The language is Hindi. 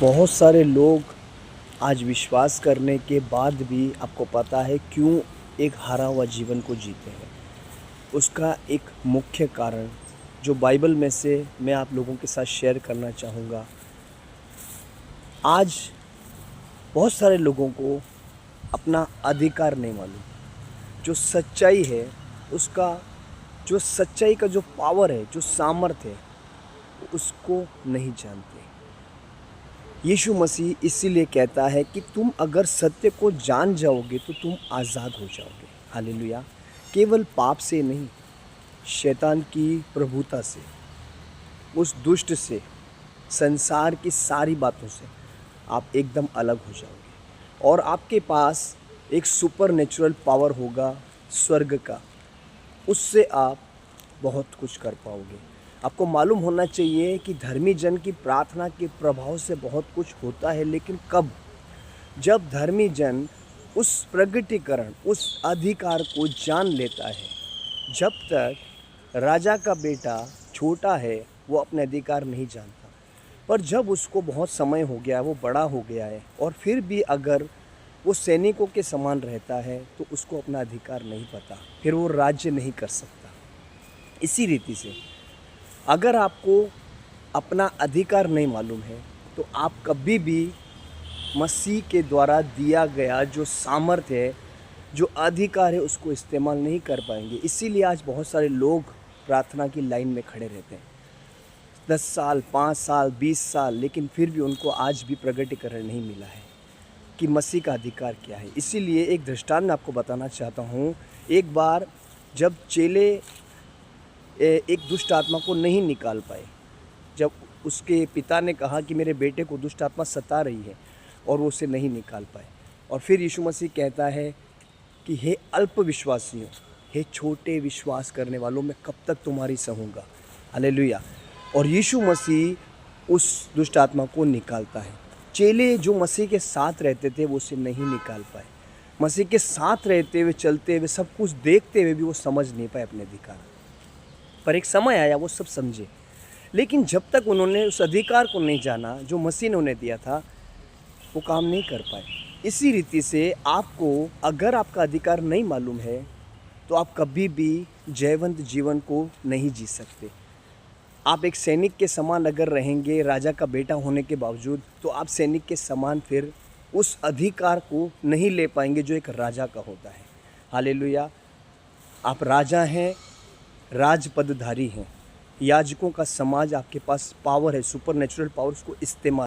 बहुत सारे लोग आज विश्वास करने के बाद भी आपको पता है क्यों एक हारा हुआ जीवन को जीते हैं। उसका एक मुख्य कारण जो बाइबल में से मैं आप लोगों के साथ शेयर करना चाहूँगा। आज बहुत सारे लोगों को अपना अधिकार नहीं मालूम। जो सच्चाई है उसका जो सच्चाई का जो पावर है, जो सामर्थ्य है, उसको नहीं जानते। यीशु मसीह इसीलिए कहता है कि तुम अगर सत्य को जान जाओगे तो तुम आज़ाद हो जाओगे। हालेलुया। केवल पाप से नहीं, शैतान की प्रभुता से, उस दुष्ट से, संसार की सारी बातों से आप एकदम अलग हो जाओगे और आपके पास एक सुपर पावर होगा स्वर्ग का। उससे आप बहुत कुछ कर पाओगे। आपको मालूम होना चाहिए कि धर्मी जन की प्रार्थना के प्रभाव से बहुत कुछ होता है, लेकिन कब? जब धर्मी जन उस प्रगटीकरण, उस अधिकार को जान लेता है। जब तक राजा का बेटा छोटा है वो अपने अधिकार नहीं जानता, पर जब उसको बहुत समय हो गया, वो बड़ा हो गया है और फिर भी अगर वो सैनिकों के समान रहता है तो उसको अपना अधिकार नहीं पता, फिर वो राज्य नहीं कर सकता। इसी रीति से अगर आपको अपना अधिकार नहीं मालूम है तो आप कभी भी मसीह के द्वारा दिया गया जो सामर्थ्य है, जो अधिकार है, उसको इस्तेमाल नहीं कर पाएंगे। इसीलिए आज बहुत सारे लोग प्रार्थना की लाइन में खड़े रहते हैं 10 साल, 5 साल, 20 साल, लेकिन फिर भी उनको आज भी प्रगटीकरण नहीं मिला है कि मसीह का अधिकार क्या है। इसीलिए एक दृष्टांत मैं आपको बताना चाहता हूँ। एक बार जब चेले एक दुष्ट आत्मा को नहीं निकाल पाए, जब उसके पिता ने कहा कि मेरे बेटे को दुष्ट आत्मा सता रही है और वो उसे नहीं निकाल पाए, और फिर यीशु मसीह कहता है कि हे अल्प विश्वासियों, हे छोटे विश्वास करने वालों, मैं कब तक तुम्हारी सहूँगा। हालेलुया। और यीशु मसीह उस दुष्ट आत्मा को निकालता है। चेले जो मसीह के साथ रहते थे वो उसे नहीं निकाल पाए। मसीह के साथ रहते हुए, चलते हुए, सब कुछ देखते हुए भी वो समझ नहीं पाए अपने अधिकार। पर एक समय आया वो सब समझे, लेकिन जब तक उन्होंने उस अधिकार को नहीं जाना जो मसीह ने उन्हें दिया था, वो काम नहीं कर पाए। इसी रीति से आपको अगर आपका अधिकार नहीं मालूम है तो आप कभी भी जयवंत जीवन को नहीं जी सकते। आप एक सैनिक के समान अगर रहेंगे राजा का बेटा होने के बावजूद, तो आप सैनिक के समान फिर उस अधिकार को नहीं ले पाएंगे जो एक राजा का होता है। हालेलुया। आप राजा हैं, राजपदधारी हैं। याजकों का समाज आपके पास पावर है, सुपरनेचुरल पावर, उसको इस्तेमाल